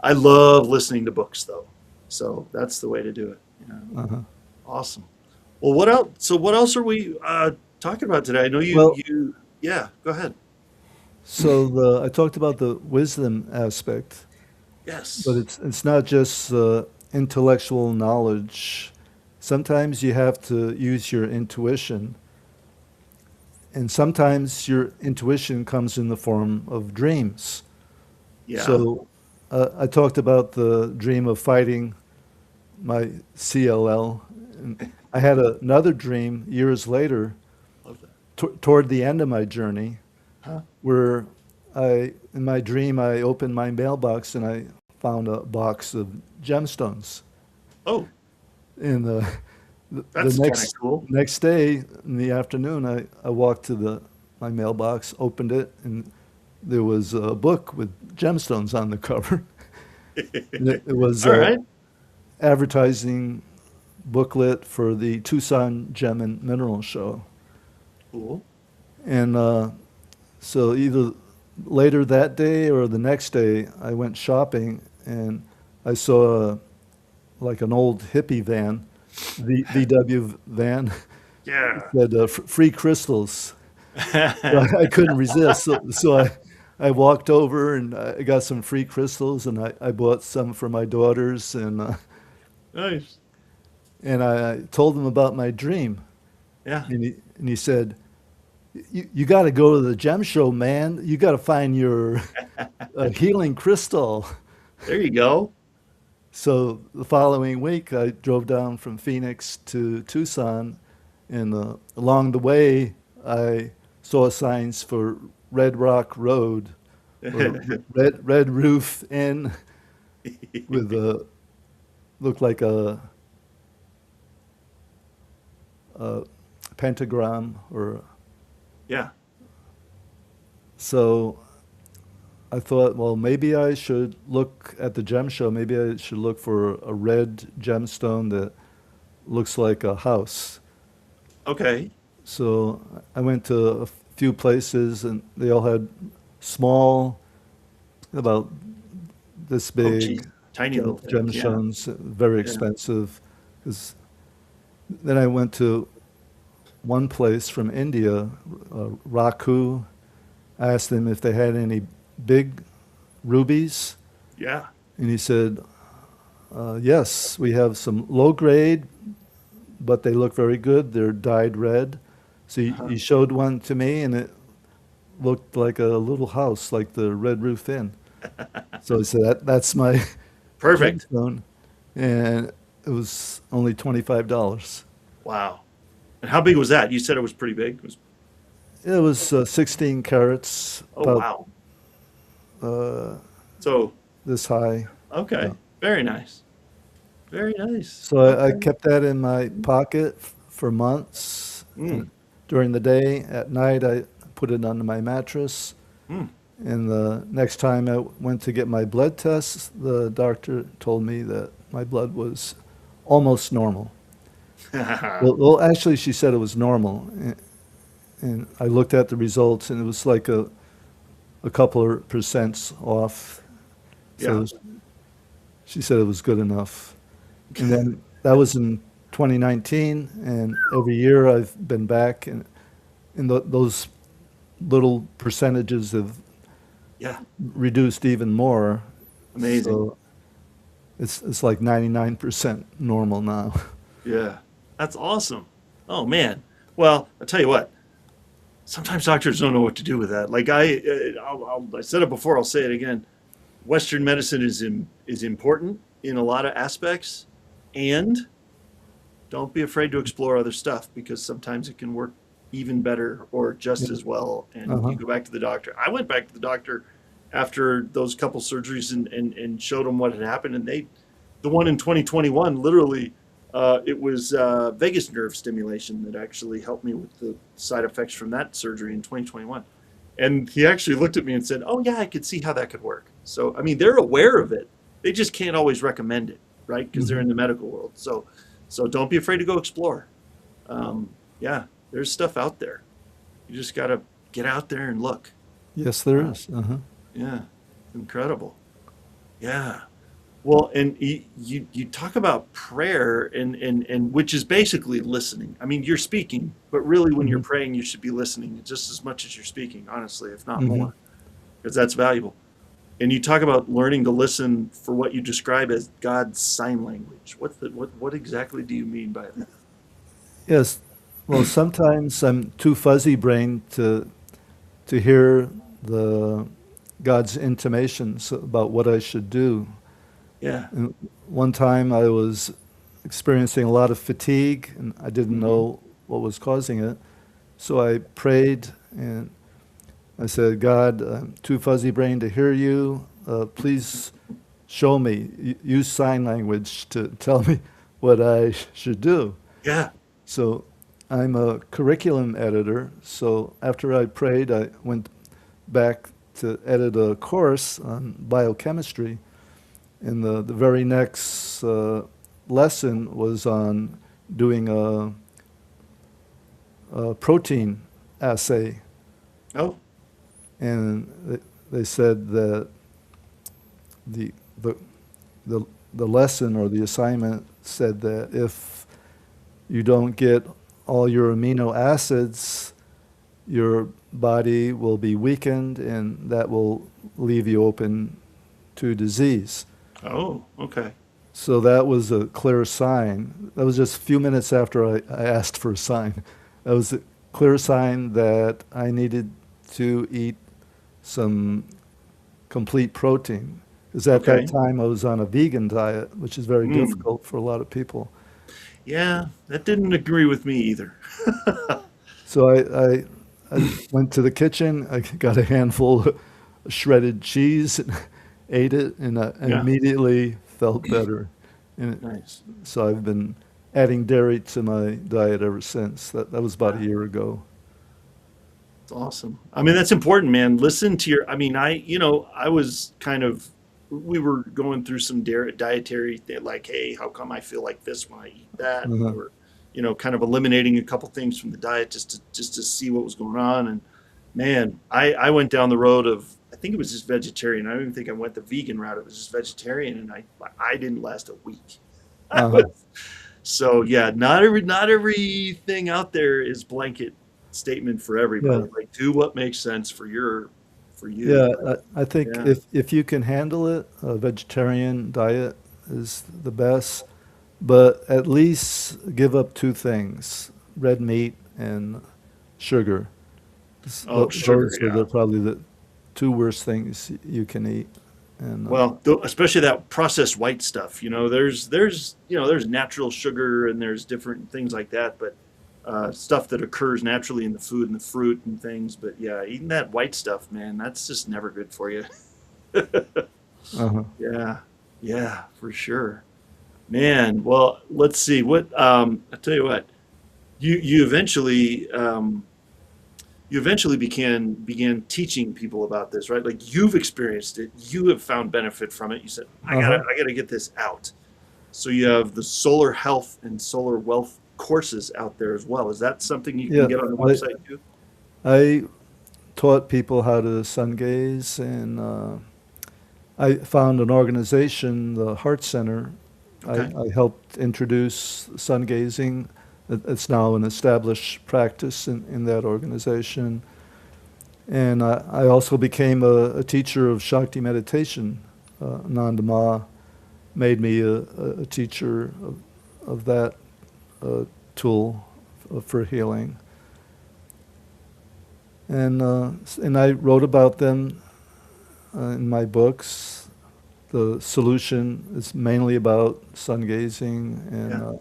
A: I love listening to books though. So that's the way to do it. Yeah.
B: Uh-huh.
A: Awesome. Well, what else? So what else are we talking about today? I know
B: Well,
A: yeah, go ahead.
B: so I talked about the wisdom aspect, but
A: Yes.
B: it's not just intellectual knowledge. Sometimes you have to use your intuition, and sometimes your intuition comes in the form of dreams.
A: Yeah.
B: So I talked about the dream of fighting my CLL, and I had another dream years later,
A: Love that.
B: toward the end of my journey,
A: Huh?
B: where in my dream, I opened my mailbox and I found a box of gemstones.
A: Oh,
B: And the
A: that's kind of cool.
B: next day in the afternoon, I walked to my mailbox, opened it, and there was a book with gemstones on the cover. And it was
A: All right.
B: advertising booklet for the Tucson Gem and Mineral Show.
A: Cool.
B: And so either later that day or the next day, I went shopping and I saw like an old hippie van, the VW van,
A: Yeah.
B: that free crystals. So I couldn't resist. So I walked over and I got some free crystals and I bought some for my daughters
A: Nice.
B: and I told them about my dream.
A: Yeah.
B: And he said, you got to go to the gem show, man. You got to find your healing crystal.
A: There you go.
B: So the following week, I drove down from Phoenix to Tucson, and along the way, I saw signs for Red Rock Road or Red Roof Inn with a looked like a pentagram or
A: Yeah.
B: so. I thought, well, maybe I should look at the gem show. Maybe I should look for a red gemstone that looks like a house.
A: Okay.
B: So I went to a few places, and they all had small, about this
A: Oh, geez.
B: big
A: Tiny little things. Yeah.
B: gemstones, very
A: Yeah.
B: expensive. 'Cause then I went to one place from India, Raku. I asked them if they had any big rubies,
A: Yeah.
B: and he said, Yes, we have some low grade, but they look very good. They're dyed red. So he showed one to me, and it looked like a little house, like the Red Roof Inn. So I said, that's my
A: Perfect.
B: gemstone. And it was only $25.
A: Wow. And how big was that? You said it was pretty big.
B: It was 16 carats,
A: Oh,
B: about
A: wow.
B: uh,
A: So,
B: this high.
A: okay.
B: Yeah.
A: Very nice. Very nice.
B: So I
A: Okay.
B: kept that in my pocket for months.
A: Mm,
B: And during the day, at night, I put it under my mattress.
A: mm.
B: And the next time I went to get my blood tests, the doctor told me that my blood was almost normal. Well, actually, she said it was normal. And I looked at the results, and it was like a couple of percents off. So
A: Yeah.
B: she said it was good enough. And then that was in 2019, and every year I've been back, and those little percentages have
A: Yeah.
B: reduced even more.
A: Amazing.
B: So it's like 99% normal now.
A: Yeah. That's awesome. Oh, man. Well, I'll tell you what. Sometimes doctors don't know what to do with that. Like I said it before, I'll say it again. Western medicine is important in a lot of aspects, and don't be afraid to explore other stuff because sometimes it can work even better or just as well. And
B: Uh-huh.
A: you go back to the doctor. I went back to the doctor after those couple surgeries and showed them what had happened, and the one in 2021, literally, it was vagus nerve stimulation that actually helped me with the side effects from that surgery in 2021. And he actually looked at me and said, "Oh yeah, I could see how that could work." So I mean, they're aware of it. They just can't always recommend it, right? Because they're
B: Mhm.
A: in the medical world. So don't be afraid to go explore. Yeah, there's stuff out there. You just gotta get out there and look.
B: Yes, there
A: Uh,
B: is. Uh-huh.
A: yeah, incredible. Yeah. Well, and you talk about prayer and which is basically listening. I mean, you're speaking, but really when you're
B: Mhm.
A: praying, you should be listening just as much as you're speaking, honestly, if not
B: Mhm.
A: more, because that's valuable. And you talk about learning to listen for what you describe as God's sign language. What exactly do you mean by that?
B: Yes. Well, sometimes I'm too fuzzy brained to hear the God's intimations about what I should do.
A: Yeah.
B: And one time I was experiencing a lot of fatigue, and I didn't
A: Hmm.
B: know what was causing it. So I prayed, and I said, God, I'm too fuzzy brained to hear you. Please show me. Use sign language to tell me what I should do.
A: Yeah.
B: So I'm a curriculum editor. So after I prayed, I went back to edit a course on biochemistry. And the very next lesson was on doing a protein assay.
A: Oh.
B: And they said that the, the, the lesson or the assignment said that if you don't get all your amino acids, your body will be weakened, and that will leave you open to disease.
A: Oh. Okay.
B: So that was a clear sign. That was just a few minutes after I asked for a sign. That was a clear sign that I needed to eat some complete protein. Because at that
A: Okay.
B: time I was on a vegan diet, which is very
A: Mm.
B: difficult for a lot of people.
A: Yeah, that didn't agree with me either.
B: So I went to the kitchen, I got a handful of shredded cheese, and ate it, and I
A: Yeah.
B: immediately felt better. And
A: Nice.
B: so I've been adding dairy to my diet ever since. That was about a year ago.
A: It's awesome. I mean, that's important, man. Listen to your, I mean, I was kind of, we were going through some dietary, like, hey, how come I feel like this when I eat that? And we
B: Uh-huh.
A: were, kind of eliminating a couple things from the diet just to see what was going on. And man, I went down the road of, I think it was just vegetarian. I don't even think I went the vegan route. It was just vegetarian, and I didn't last a week. I
B: Uh-huh.
A: was, so yeah, not everything out there is blanket statement for everybody.
B: Yeah.
A: Like, do what makes sense for you.
B: Yeah, I think
A: Yeah.
B: if you can handle it, a vegetarian diet is the best, but at least give up two things: red meat and sugar.
A: Oh, sugar,
B: Those are
A: yeah.
B: probably the two worst things you can eat. And
A: Well, especially that processed white stuff. There's natural sugar and there's different things like that, but stuff that occurs naturally in the food and the fruit and things. But yeah, eating that white stuff, man, that's just never good for you.
B: uh
A: Yeah, yeah, for sure. Man, well, let's see. I tell you what, you eventually began teaching people about this, right? Like you've experienced it, you have found benefit from it. You said, I gotta,
B: huh.
A: I gotta get this out. So you have the solar health and solar wealth courses out there as well. Is that something you can
B: Yeah,
A: get on the
B: I
A: website too?
B: I taught people how to sun gaze, and I found an organization, the Heart Center.
A: Okay.
B: I helped introduce sun gazing. It's now an established practice in that organization. And I also became a teacher of Shakti meditation. Ananda Ma made me a teacher of that tool for healing. And I wrote about them in my books. The solution is mainly about sun gazing, and
A: Yeah.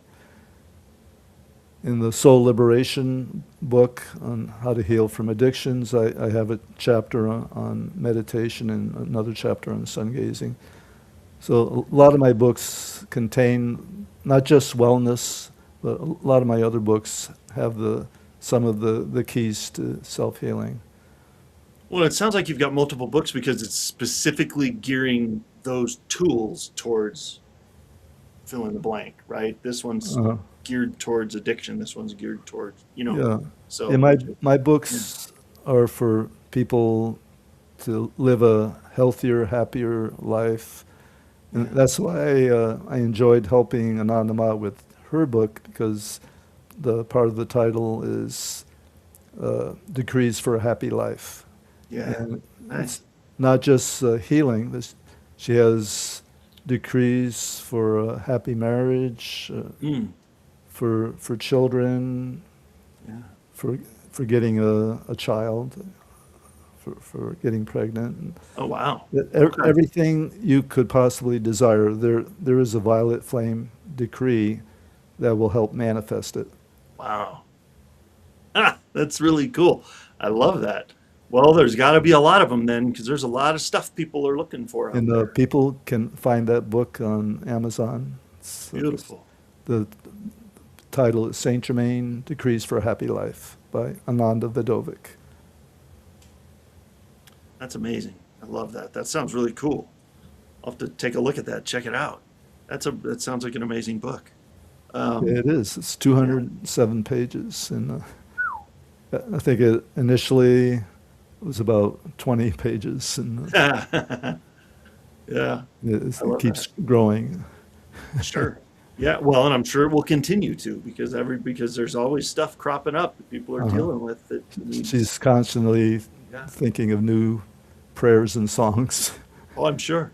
B: in the Soul Liberation book on how to heal from addictions, I have a chapter on meditation and another chapter on sun gazing. So a lot of my books contain not just wellness, but a lot of my other books have some of the keys to self-healing.
A: Well, it sounds like you've got multiple books because it's specifically gearing those tools towards fill in the blank, right? This one's
B: Uh,
A: geared towards addiction. This one's geared towards,
B: yeah. Yeah,
A: so
B: my
A: yeah,
B: books are for people to live a healthier, happier life. And
A: yeah.
B: that's why I enjoyed helping Ananda Ma with her book, because the part of the title is Decrees for a Happy Life.
A: Yeah.
B: And it's
A: Nice.
B: not just healing. She has decrees for a happy marriage,
A: Mm,
B: for children,
A: yeah.
B: for for getting a child, for getting pregnant.
A: Oh, wow. Okay.
B: Everything you could possibly desire, there is a violet flame decree that will help manifest it.
A: Wow. Ah, that's really cool. I love that. Well, there's got to be a lot of them then, because there's a lot of stuff people are looking for out
B: And
A: there.
B: people can find that book on Amazon.
A: Beautiful.
B: The title is Saint Germain Decrees for a Happy Life by Ananda Vidovic.
A: That's amazing. I love that. That sounds really cool. I'll have to take a look at that, check it out. That sounds like an amazing book. Um,
B: It is. It's
A: yeah.
B: 207 pages, and I think it initially was about 20 pages, and
A: Yeah, I
B: it
A: love that.
B: keeps growing.
A: Sure. Yeah, well, and I'm sure it will continue to because there's always stuff cropping up that people are
B: Uh-huh.
A: dealing with that needs.
B: She's constantly
A: Yeah.
B: thinking of new prayers and songs.
A: Oh, I'm sure.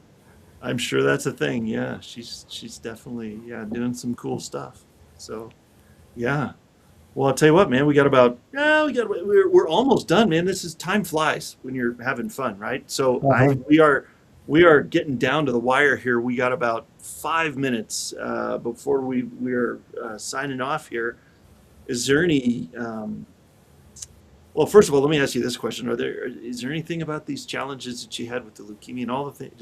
A: I'm sure that's a thing. Yeah, she's definitely, yeah, doing some cool stuff. So, yeah. Well, I'll tell you what, man, we're almost done, man. This is time flies when you're having fun, right? So
B: Uh-huh.
A: we are getting down to the wire here. We got about 5 minutes before we're signing off here. Is there any well, first of all, let me ask you this question. Is there anything about these challenges that you had with the leukemia and all the things,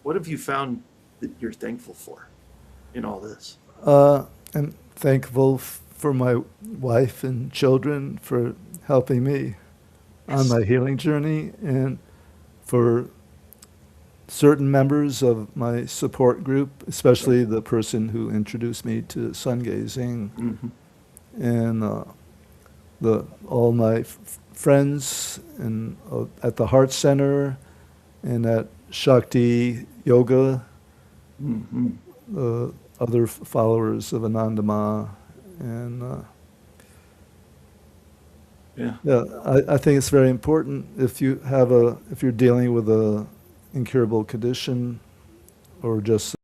A: what have you found that you're thankful for in all this?
B: I'm thankful for my wife and children for helping me on
A: Yes.
B: my healing journey, and for certain members of my support group, especially the person who introduced me to sun gazing,
A: Hmm.
B: and all my friends and at the Heart Center and at Shakti Yoga,
A: Hmm.
B: other followers of Ananda Ma, and
A: Yeah.
B: yeah, I think it's very important if if you're dealing with a incurable condition or just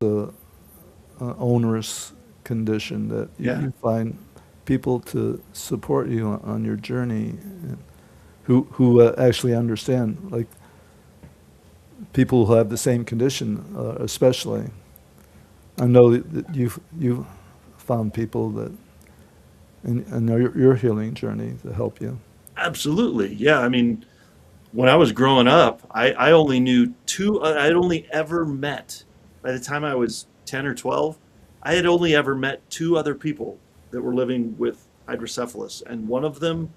B: onerous condition, that
A: Yeah.
B: you find people to support you on your journey, who actually understand, like people who have the same condition, especially. I know that you've found people that in your healing journey to help you.
A: Absolutely. Yeah. I mean, when I was growing up, I only knew two, I'd only ever met, by the time I was 10 or 12, I had only ever met two other people that were living with hydrocephalus. And one of them,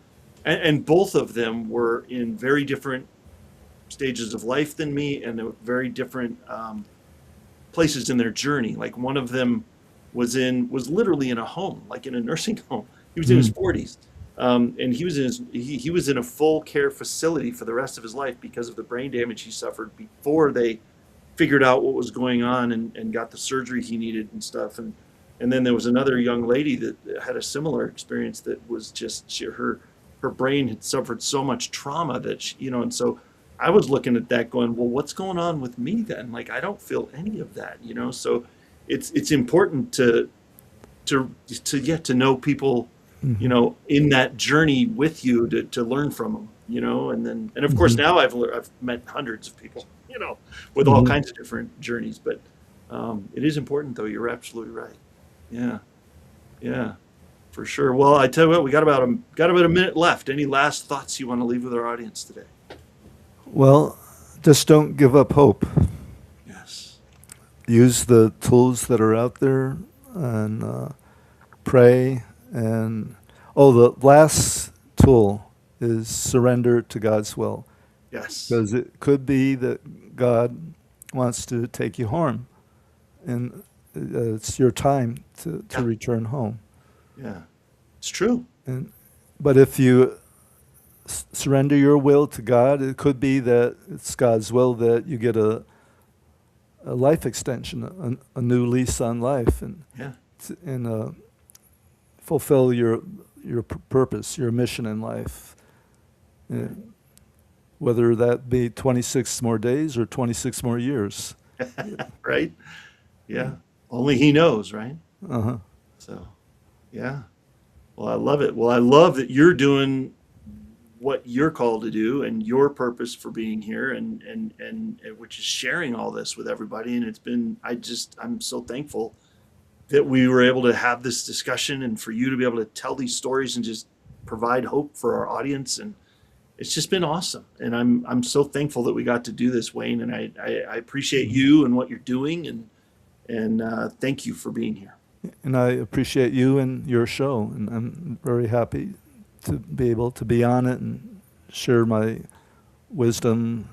A: and both of them were in very different stages of life than me, and they were very different places in their journey. Like one of them was literally in a home, like in a nursing home. He was in his
B: Mm.
A: 40s, and he was in a full care facility for the rest of his life because of the brain damage he suffered before they figured out what was going on and got the surgery he needed and stuff. And then there was another young lady that had a similar experience that was just her brain had suffered so much trauma that and so I was looking at that going, well, what's going on with me then? Like I don't feel any of that. So it's important to get to know people,
B: Hmm.
A: in that journey with you to learn from them. And of course
B: Hmm.
A: now I've met hundreds of people, with all
B: Hmm.
A: kinds of different journeys. But it is important, though. You're absolutely right. Yeah, yeah, for sure. Well, I tell you what, we got about a minute left. Any last thoughts you want to leave with our audience today?
B: Well, just don't give up hope.
A: Yes.
B: Use the tools that are out there, and pray. And oh, the last tool is surrender to God's will,
A: Yes.
B: because it could be that God wants to take you home, and it's your time to
A: Yeah.
B: return home.
A: Yeah. It's true.
B: And but if you surrender your will to God, it could be that it's God's will that you get a life extension, a new lease on life,
A: Yeah.
B: and fulfill your purpose, your mission in life.
A: Right.
B: Whether that be 26 more days or 26 more years.
A: Right. Yeah. Only he knows, right?
B: Uh-huh.
A: So, yeah. Well, I love it. Well, I love that you're doing what you're called to do and your purpose for being here, and which is sharing all this with everybody. And I'm so thankful that we were able to have this discussion and for you to be able to tell these stories and just provide hope for our audience. And it's just been awesome. And I'm so thankful that we got to do this, Wayne. And I appreciate you and what you're doing, and thank you for being here.
B: And I appreciate you and your show, and I'm very happy to be able to be on it and share my wisdom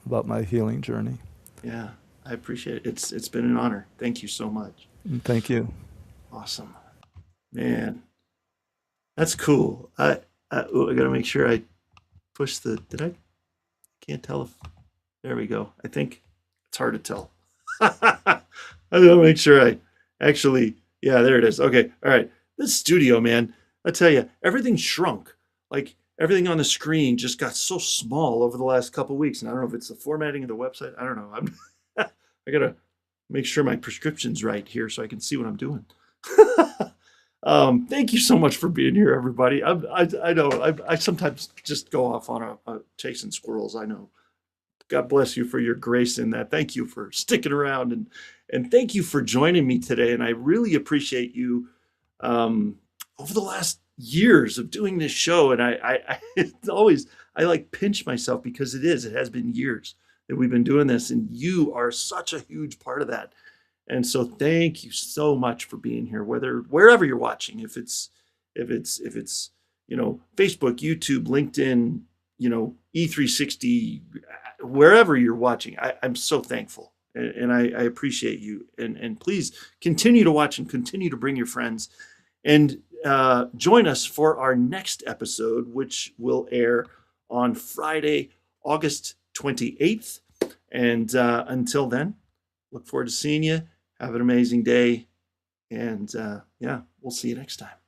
B: about my healing journey.
A: Yeah, I appreciate it. It's been an honor. Thank you so much.
B: And thank you.
A: Awesome, man. That's cool. I gotta make sure I push the. Did I? Can't tell if. There we go. I think it's hard to tell. I gotta make sure I actually. Yeah, there it is. Okay, all right. This studio, man. I tell you, everything shrunk. Like everything on the screen just got so small over the last couple weeks, and I don't know if it's the formatting of the website. I don't know. I gotta make sure my prescription's right here so I can see what I'm doing. Thank you so much for being here, everybody. I know I sometimes just go off on a chasing squirrels. I know. God bless you for your grace in that. Thank you for sticking around, and thank you for joining me today. And I really appreciate you over the last years of doing this show. And it's always, I like pinch myself because it has been years that we've been doing this, and you are such a huge part of that. And so thank you so much for being here, wherever you're watching, if it's Facebook, YouTube, LinkedIn, E360, wherever you're watching. I'm so thankful, and I appreciate you. And please continue to watch and continue to bring your friends, and join us for our next episode, which will air on Friday, August 28th. And until then, look forward to seeing you. Have an amazing day. And yeah, we'll see you next time.